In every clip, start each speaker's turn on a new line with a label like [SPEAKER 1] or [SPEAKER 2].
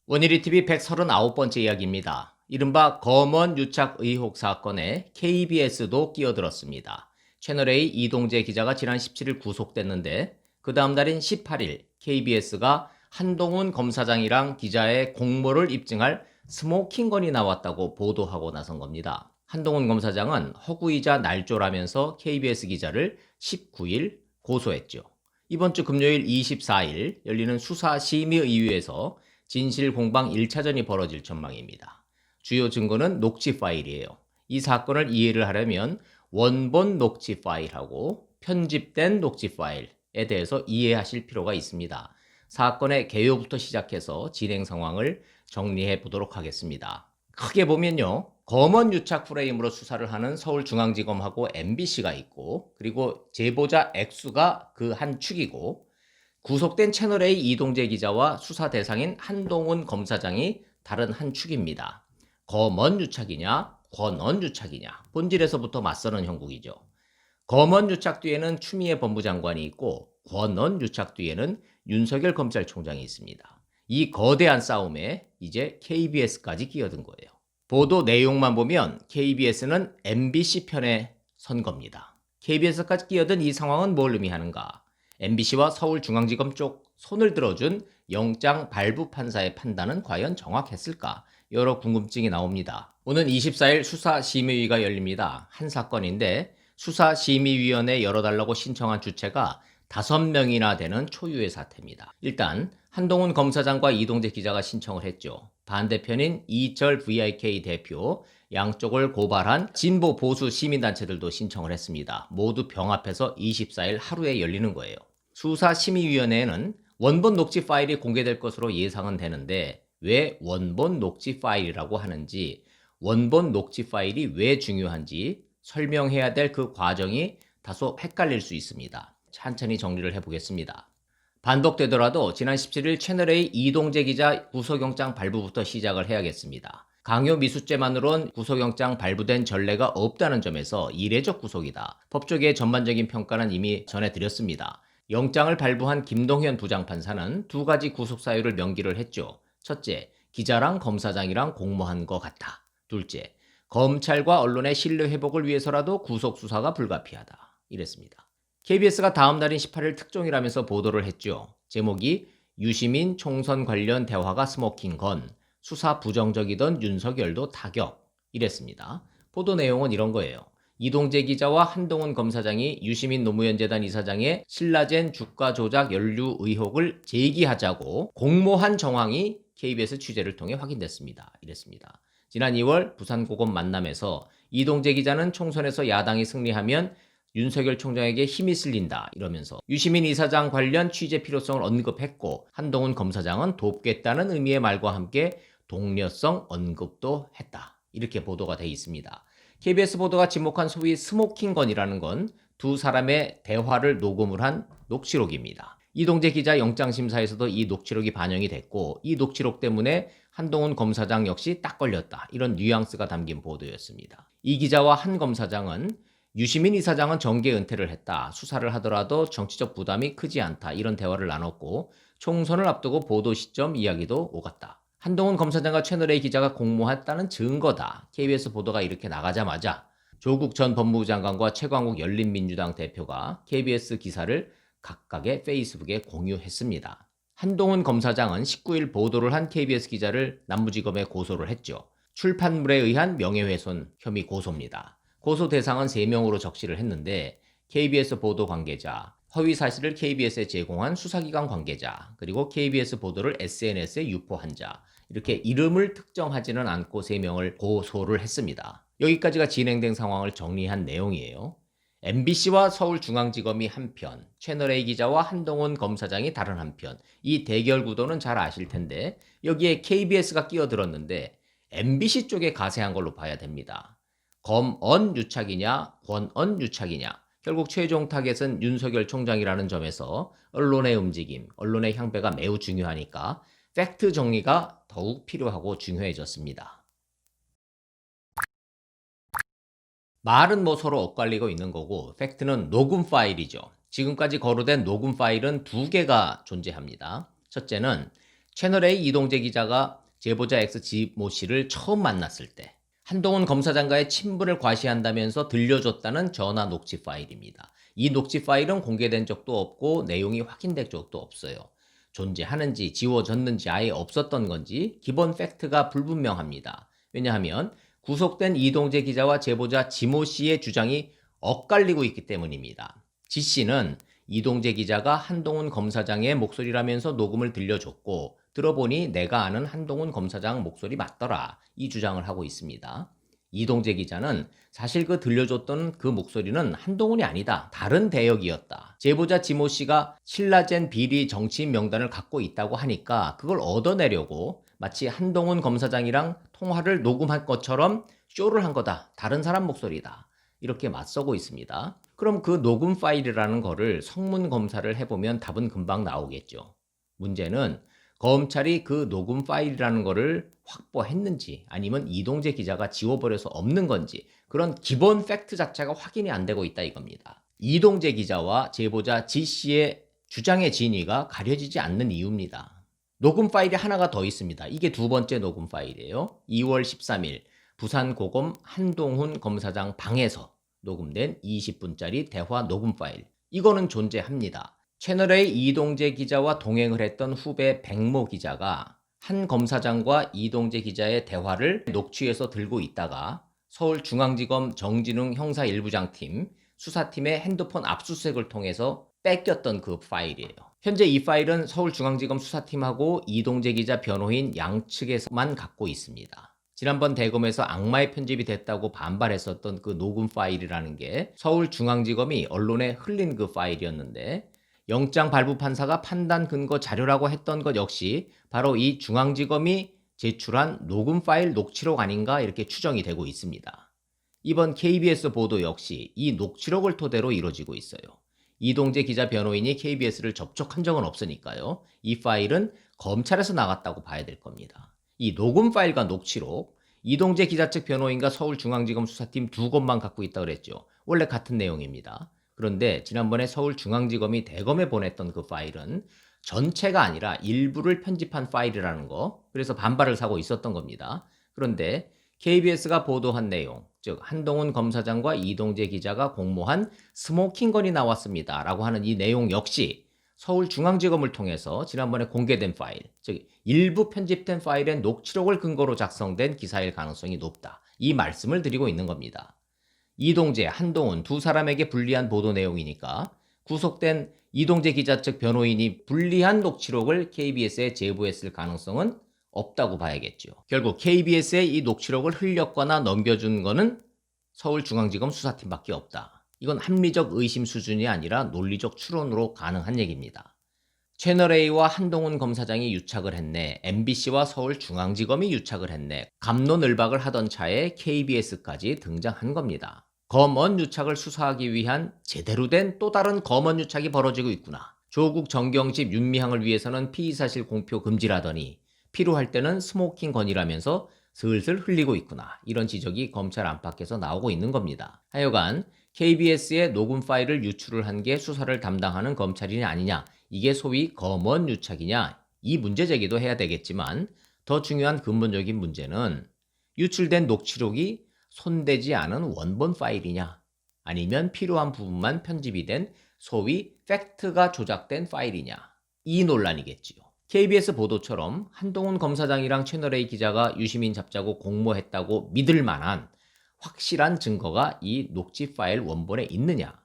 [SPEAKER 1] 원일이TV 139번째 이야기입니다. 이른바 검언 유착 의혹 사건에 KBS도 끼어들었습니다. 채널A 이동재 기자가 지난 17일 구속됐는데 그 다음 날인 18일 KBS가 한동훈 검사장이랑 기자의 공모를 입증할 스모킹건이 나왔다고 보도하고 나선 겁니다. 한동훈 검사장은 허구이자 날조라면서 KBS 기자를 19일 고소했죠. 이번 주 금요일 24일 열리는 수사심의위에서 진실공방 1차전이 벌어질 전망입니다. 주요 증거는 녹취 파일이에요. 이 사건을 이해를 하려면 원본 녹취 파일하고 편집된 녹취 파일에 대해서 이해하실 필요가 있습니다. 사건의 개요부터 시작해서 진행 상황을 정리해 보도록 하겠습니다. 크게 보면요. 검언 유착 프레임으로 수사를 하는 서울중앙지검하고 MBC가 있고, 그리고 제보자 액수가 그 한 축이고, 구속된 채널A 이동재 기자와 수사 대상인 한동훈 검사장이 다른 한 축입니다. 검언 유착이냐, 권언 유착이냐, 본질에서부터 맞서는 형국이죠. 검언 유착 뒤에는 추미애 법무장관이 있고, 권언 유착 뒤에는 윤석열 검찰총장이 있습니다. 이 거대한 싸움에 이제 KBS까지 끼어든 거예요. 보도 내용만 보면 KBS는 MBC 편에 선 겁니다. KBS까지 끼어든 이 상황은 뭘 의미하는가? MBC와 서울중앙지검 쪽 손을 들어준 영장 발부 판사의 판단은 과연 정확했을까? 여러 궁금증이 나옵니다. 오는 24일 수사심의위가 열립니다. 한 사건인데 수사심의위원회 열어달라고 신청한 주체가 5명이나 되는 초유의 사태입니다. 일단 한동훈 검사장과 이동재 기자가 신청을 했죠. 반대편인 이철 VIK 대표, 양쪽을 고발한 진보 보수 시민단체들도 신청을 했습니다. 모두 병합해서 24일 하루에 열리는 거예요. 수사심의위원회에는 원본 녹취 파일이 공개될 것으로 예상은 되는데 왜 원본 녹취 파일이라고 하는지, 원본 녹취 파일이 왜 중요한지 설명해야 될 그 과정이 다소 헷갈릴 수 있습니다. 천천히 정리를 해보겠습니다. 반복되더라도 지난 17일 채널A 이동재 기자 구속영장 발부부터 시작을 해야겠습니다. 강요 미수죄만으론 구속영장 발부된 전례가 없다는 점에서 이례적 구속이다. 법조계의 전반적인 평가는 이미 전해드렸습니다. 영장을 발부한 김동현 부장판사는 두 가지 구속 사유를 명기를 했죠. 첫째, 기자랑 검사장이랑 공모한 것 같다. 둘째, 검찰과 언론의 신뢰 회복을 위해서라도 구속 수사가 불가피하다. 이랬습니다. KBS가 다음 날인 18일 특종이라면서 보도를 했죠. 제목이 유시민 총선 관련 대화가 스모킹 건, 수사 부정적이던 윤석열도 타격. 이랬습니다. 보도 내용은 이런 거예요. 이동재 기자와 한동훈 검사장이 유시민 노무현재단 이사장의 신라젠 주가 조작 연루 의혹을 제기하자고 공모한 정황이 KBS 취재를 통해 확인됐습니다. 이랬습니다. 지난 2월 부산고검 만남에서 이동재 기자는 총선에서 야당이 승리하면 윤석열 총장에게 힘이 실린다 이러면서 유시민 이사장 관련 취재 필요성을 언급했고, 한동훈 검사장은 돕겠다는 의미의 말과 함께 독려성 언급도 했다. 이렇게 보도가 돼 있습니다. KBS 보도가 지목한 소위 스모킹건이라는 건 두 사람의 대화를 녹음을 한 녹취록입니다. 이동재 기자 영장심사에서도 이 녹취록이 반영이 됐고, 이 녹취록 때문에 한동훈 검사장 역시 딱 걸렸다. 이런 뉘앙스가 담긴 보도였습니다. 이 기자와 한 검사장은 유시민 이사장은 정계 은퇴를 했다. 수사를 하더라도 정치적 부담이 크지 않다. 이런 대화를 나눴고, 총선을 앞두고 보도 시점 이야기도 오갔다. 한동훈 검사장과 채널A 기자가 공모했다는 증거다. KBS 보도가 이렇게 나가자마자 조국 전 법무부 장관과 최광욱 열린민주당 대표가 KBS 기사를 각각의 페이스북에 공유했습니다. 한동훈 검사장은 19일 보도를 한 KBS 기자를 남부지검에 고소를 했죠. 출판물에 의한 명예훼손 혐의 고소입니다. 고소 대상은 3명으로 적시를 했는데 KBS 보도 관계자, 허위 사실을 KBS에 제공한 수사기관 관계자, 그리고 KBS 보도를 SNS에 유포한 자, 이렇게 이름을 특정하지는 않고 3명을 고소를 했습니다. 여기까지가 진행된 상황을 정리한 내용이에요. MBC와 서울중앙지검이 한편, 채널A 기자와 한동훈 검사장이 다른 한편, 이 대결 구도는 잘 아실 텐데 여기에 KBS가 끼어들었는데 MBC 쪽에 가세한 걸로 봐야 됩니다. 검언 유착이냐, 권언 유착이냐, 결국 최종 타겟은 윤석열 총장이라는 점에서 언론의 움직임, 언론의 향배가 매우 중요하니까 팩트 정리가 더욱 필요하고 중요해졌습니다. 말은 뭐 서로 엇갈리고 있는 거고 팩트는 녹음 파일이죠. 지금까지 거론된 녹음 파일은 두 개가 존재합니다. 첫째는 채널A 이동재 기자가 제보자 X 지모 씨를 처음 만났을 때 한동훈 검사장과의 친분을 과시한다면서 들려줬다는 전화 녹취 파일입니다. 이 녹취 파일은 공개된 적도 없고 내용이 확인된 적도 없어요. 존재하는지 지워졌는지 아예 없었던 건지 기본 팩트가 불분명합니다. 왜냐하면 구속된 이동재 기자와 제보자 지모 씨의 주장이 엇갈리고 있기 때문입니다. 지 씨는 이동재 기자가 한동훈 검사장의 목소리라면서 녹음을 들려줬고 들어보니 내가 아는 한동훈 검사장 목소리 맞더라 이 주장을 하고 있습니다. 이동재 기자는 사실 그 들려줬던 그 목소리는 한동훈이 아니다. 다른 대역이었다. 제보자 지모 씨가 신라젠 비리 정치인 명단을 갖고 있다고 하니까 그걸 얻어내려고 마치 한동훈 검사장이랑 통화를 녹음한 것처럼 쇼를 한 거다. 다른 사람 목소리다. 이렇게 맞서고 있습니다. 그럼 그 녹음 파일이라는 거를 성문 검사를 해보면 답은 금방 나오겠죠. 문제는 검찰이 그 녹음 파일이라는 거를 확보했는지 아니면 이동재 기자가 지워버려서 없는 건지 그런 기본 팩트 자체가 확인이 안 되고 있다 이겁니다. 이동재 기자와 제보자 지 씨의 주장의 진위가 가려지지 않는 이유입니다. 녹음 파일이 하나가 더 있습니다. 이게 두 번째 녹음 파일이에요. 2월 13일 부산고검 한동훈 검사장 방에서 녹음된 20분짜리 대화 녹음 파일. 이거는 존재합니다. 채널A 이동재 기자와 동행을 했던 후배 백모 기자가 한 검사장과 이동재 기자의 대화를 녹취해서 들고 있다가 서울중앙지검 정진웅 형사 1부장팀 수사팀의 핸드폰 압수수색을 통해서 뺏겼던 그 파일이에요. 현재 이 파일은 서울중앙지검 수사팀하고 이동재 기자 변호인 양측에서만 갖고 있습니다. 지난번 대검에서 악마의 편집이 됐다고 반발했었던 그 녹음 파일이라는 게 서울중앙지검이 언론에 흘린 그 파일이었는데 영장 발부 판사가 판단 근거 자료라고 했던 것 역시 바로 이 중앙지검이 제출한 녹음 파일 녹취록 아닌가 이렇게 추정이 되고 있습니다. 이번 KBS 보도 역시 이 녹취록을 토대로 이루어지고 있어요. 이동재 기자 변호인이 KBS를 접촉한 적은 없으니까요. 이 파일은 검찰에서 나갔다고 봐야 될 겁니다. 이 녹음 파일과 녹취록, 이동재 기자 측 변호인과 서울중앙지검 수사팀 두 곳만 갖고 있다고 그랬죠. 원래 같은 내용입니다. 그런데 지난번에 서울중앙지검이 대검에 보냈던 그 파일은 전체가 아니라 일부를 편집한 파일이라는 거, 그래서 반발을 사고 있었던 겁니다. 그런데 KBS가 보도한 내용, 즉 한동훈 검사장과 이동재 기자가 공모한 스모킹건이 나왔습니다 라고 하는 이 내용 역시 서울중앙지검을 통해서 지난번에 공개된 파일, 즉 일부 편집된 파일의 녹취록을 근거로 작성된 기사일 가능성이 높다. 이 말씀을 드리고 있는 겁니다. 이동재, 한동훈 두 사람에게 불리한 보도 내용이니까 구속된 이동재 기자 측 변호인이 불리한 녹취록을 KBS에 제보했을 가능성은 없다고 봐야겠죠. 결국 KBS에 이 녹취록을 흘렸거나 넘겨준 거는 서울중앙지검 수사팀밖에 없다. 이건 합리적 의심 수준이 아니라 논리적 추론으로 가능한 얘기입니다. 채널A와 한동훈 검사장이 유착을 했네. MBC와 서울중앙지검이 유착을 했네. 갑론을박을 하던 차에 KBS까지 등장한 겁니다. 검언 유착을 수사하기 위한 제대로 된 또 다른 검언 유착이 벌어지고 있구나. 조국 정경심 윤미향을 위해서는 피의사실 공표 금지라더니 필요할 때는 스모킹 건이라면서 슬슬 흘리고 있구나. 이런 지적이 검찰 안팎에서 나오고 있는 겁니다. 하여간 KBS의 녹음 파일을 유출을 한 게 수사를 담당하는 검찰이 아니냐, 이게 소위 검언 유착이냐, 이 문제 제기도 해야 되겠지만 더 중요한 근본적인 문제는 유출된 녹취록이 손대지 않은 원본 파일이냐, 아니면 필요한 부분만 편집이 된 소위 팩트가 조작된 파일이냐, 이 논란이겠지요. KBS 보도처럼 한동훈 검사장이랑 채널A 기자가 유시민 잡자고 공모했다고 믿을 만한 확실한 증거가 이 녹취 파일 원본에 있느냐,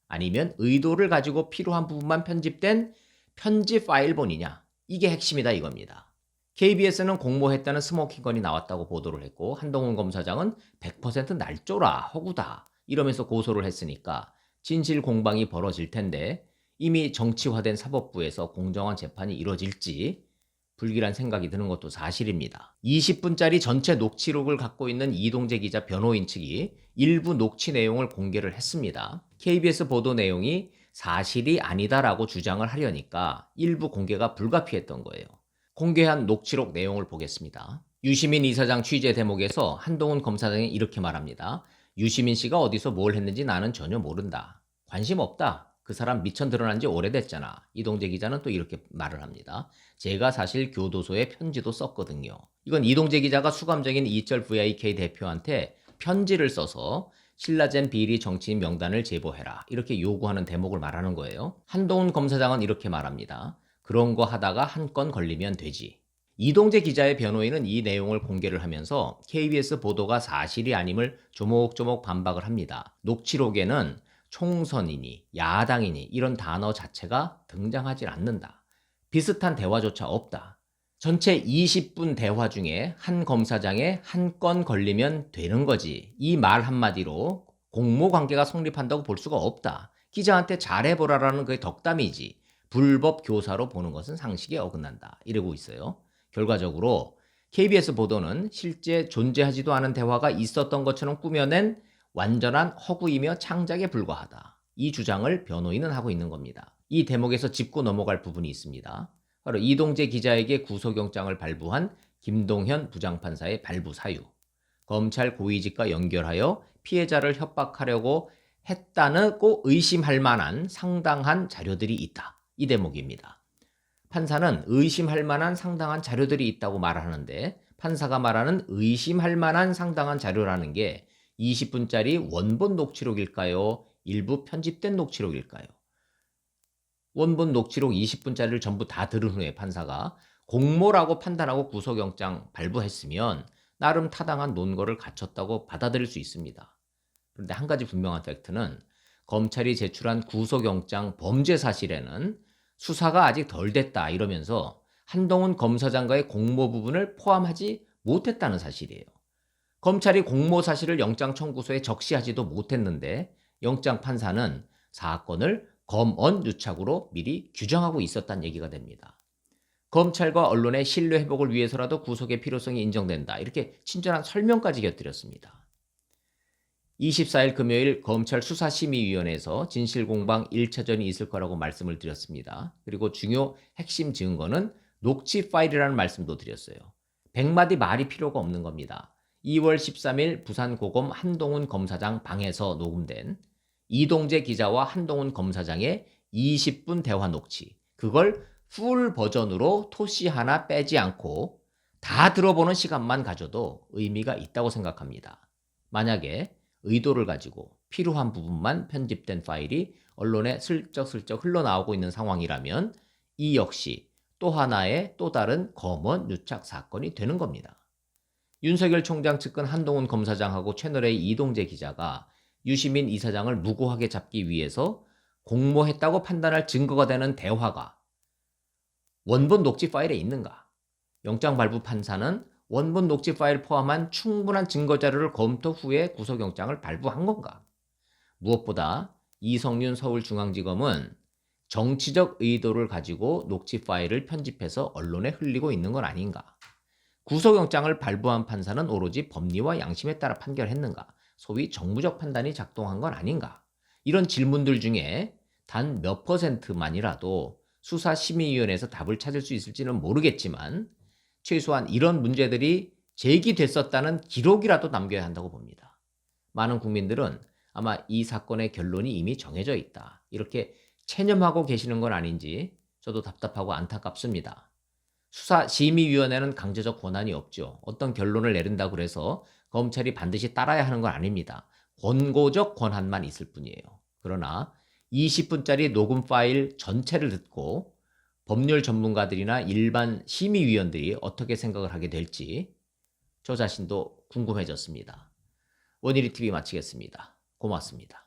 [SPEAKER 1] 아니면 의도를 가지고 필요한 부분만 편집된 편집 파일본이냐, 이게 핵심이다 이겁니다. KBS는 공모했다는 스모킹건이 나왔다고 보도를 했고 한동훈 검사장은 100% 날조라 허구다 이러면서 고소를 했으니까 진실 공방이 벌어질 텐데 이미 정치화된 사법부에서 공정한 재판이 이뤄질지 불길한 생각이 드는 것도 사실입니다. 20분짜리 전체 녹취록을 갖고 있는 이동재 기자 변호인 측이 일부 녹취 내용을 공개를 했습니다. KBS 보도 내용이 사실이 아니다라고 주장을 하려니까 일부 공개가 불가피했던 거예요. 공개한 녹취록 내용을 보겠습니다. 유시민 이사장 취재 대목에서 한동훈 검사장이 이렇게 말합니다. 유시민 씨가 어디서 뭘 했는지 나는 전혀 모른다. 관심 없다. 그 사람 미천 드러난 지 오래됐잖아. 이동재 기자는 또 이렇게 말을 합니다. 제가 사실 교도소에 편지도 썼거든요. 이건 이동재 기자가 수감적인 이철 VIK 대표한테 편지를 써서 신라젠 비리 정치인 명단을 제보해라. 이렇게 요구하는 대목을 말하는 거예요. 한동훈 검사장은 이렇게 말합니다. 그런 거 하다가 한 건 걸리면 되지. 이동재 기자의 변호인은 이 내용을 공개를 하면서 KBS 보도가 사실이 아님을 조목조목 반박을 합니다. 녹취록에는 총선이니 야당이니 이런 단어 자체가 등장하지 않는다. 비슷한 대화조차 없다. 전체 20분 대화 중에 한 검사장에 한 건 걸리면 되는 거지. 이 말 한마디로 공모 관계가 성립한다고 볼 수가 없다. 기자한테 잘해보라라는 그게 덕담이지. 불법 교사로 보는 것은 상식에 어긋난다. 이러고 있어요. 결과적으로 KBS 보도는 실제 존재하지도 않은 대화가 있었던 것처럼 꾸며낸 완전한 허구이며 창작에 불과하다. 이 주장을 변호인은 하고 있는 겁니다. 이 대목에서 짚고 넘어갈 부분이 있습니다. 바로 이동재 기자에게 구속영장을 발부한 김동현 부장판사의 발부 사유. 검찰 고위직과 연결하여 피해자를 협박하려고 했다고 의심할 만한 상당한 자료들이 있다. 이 대목입니다. 판사는 의심할 만한 상당한 자료들이 있다고 말하는데 판사가 말하는 의심할 만한 상당한 자료라는 게 20분짜리 원본 녹취록일까요? 일부 편집된 녹취록일까요? 원본 녹취록 20분짜리를 전부 다 들은 후에 판사가 공모라고 판단하고 구속영장 발부했으면 나름 타당한 논거를 갖췄다고 받아들일 수 있습니다. 그런데 한 가지 분명한 팩트는 검찰이 제출한 구속영장 범죄 사실에는 수사가 아직 덜 됐다 이러면서 한동훈 검사장과의 공모 부분을 포함하지 못했다는 사실이에요. 검찰이 공모 사실을 영장 청구서에 적시하지도 못했는데 영장 판사는 사건을 검언 유착으로 미리 규정하고 있었다는 얘기가 됩니다. 검찰과 언론의 신뢰 회복을 위해서라도 구속의 필요성이 인정된다. 이렇게 친절한 설명까지 곁들였습니다. 24일 금요일 검찰 수사심의위원회에서 진실공방 1차전이 있을 거라고 말씀을 드렸습니다. 그리고 중요 핵심 증거는 녹취 파일이라는 말씀도 드렸어요. 100마디 말이 필요가 없는 겁니다. 2월 13일 부산고검 한동훈 검사장 방에서 녹음된 이동재 기자와 한동훈 검사장의 20분 대화 녹취. 그걸 풀 버전으로 토시 하나 빼지 않고 다 들어보는 시간만 가져도 의미가 있다고 생각합니다. 만약에 의도를 가지고 필요한 부분만 편집된 파일이 언론에 슬쩍슬쩍 흘러나오고 있는 상황이라면 이 역시 또 하나의 또 다른 검언 유착 사건이 되는 겁니다. 윤석열 총장 측근 한동훈 검사장하고 채널A 이동재 기자가 유시민 이사장을 무고하게 잡기 위해서 공모했다고 판단할 증거가 되는 대화가 원본 녹취 파일에 있는가? 영장 발부 판사는 원본 녹취 파일 포함한 충분한 증거 자료를 검토 후에 구속영장을 발부한 건가? 무엇보다 이성윤 서울중앙지검은 정치적 의도를 가지고 녹취 파일을 편집해서 언론에 흘리고 있는 건 아닌가? 구속영장을 발부한 판사는 오로지 법리와 양심에 따라 판결했는가? 소위 정무적 판단이 작동한 건 아닌가? 이런 질문들 중에 단 몇 %만이라도 수사심의위원회에서 답을 찾을 수 있을지는 모르겠지만 최소한 이런 문제들이 제기됐었다는 기록이라도 남겨야 한다고 봅니다. 많은 국민들은 아마 이 사건의 결론이 이미 정해져 있다. 이렇게 체념하고 계시는 건 아닌지 저도 답답하고 안타깝습니다. 수사심의위원회는 강제적 권한이 없죠. 어떤 결론을 내린다고 해서 검찰이 반드시 따라야 하는 건 아닙니다. 권고적 권한만 있을 뿐이에요. 그러나 20분짜리 녹음 파일 전체를 듣고 법률 전문가들이나 일반 심의위원들이 어떻게 생각을 하게 될지 저 자신도 궁금해졌습니다. 원일이 TV 마치겠습니다. 고맙습니다.